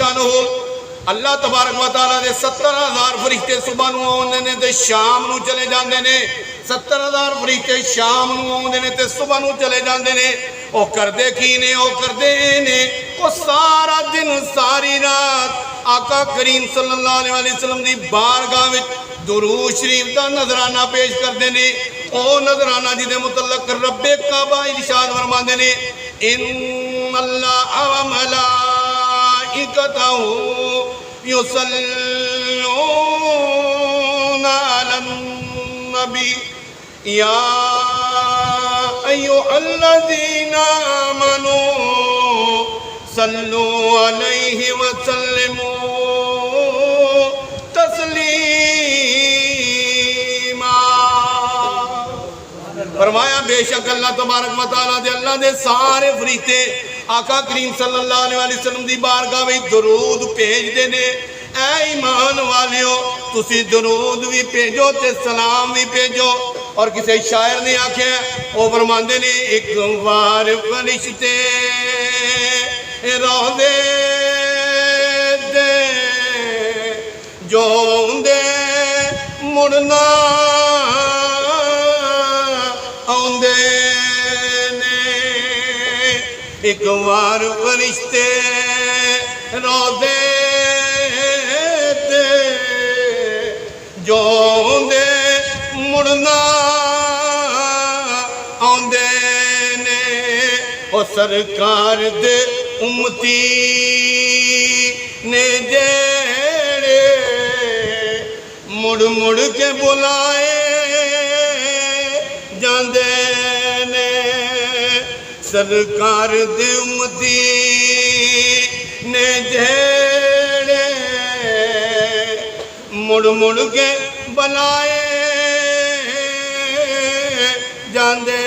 شانہ اللہ تبارک و تعالیٰ دے 70,000 فرشتے صبح نو آؤندے نے تے شام نو چلے جاندے نے 70,000 فرشتے شام نو آؤندے نے تے صبح نو چلے جاندے نے او کردے کی نے او کردے نے او سارا دن ساری رات آقا کریم صلی اللہ علیہ وسلم دی بارگاہ وچ درود شریف دا نظرانہ پیش کردے نے او نظرانہ جی دے متعلق رب کعبہ ارشاد فرماندے نے ان اللہ و ملائکتہ یصلون علی النبی یا ایھا الذین آمنوا صلوا علیہ وسلموا تسلیما فرمایا بے شک اللہ تبارک و تعالیٰ دے اللہ دے سارے فرشتے آقا کریم صلی اللہ علیہ وسلم دی بارگاہ میں درود بھیج دینے اے ایمان والیو تسی درود بھی بھیجو تے سلام بھی بھیجو اور کسی شاعر نے آکھے او فرماندے نے ایک بار فرشتے روزے دے جو دے مڑنا آندے نے ایک بار فرشتے روزے دے جو دے مڑنا آندے نے او سرکار دے امتی نے جیڑے مڑ مڑ کے بلائے جاندے نے سرکار دے امتی نے جیڑے مڑ مڑ کے بلائے جاندے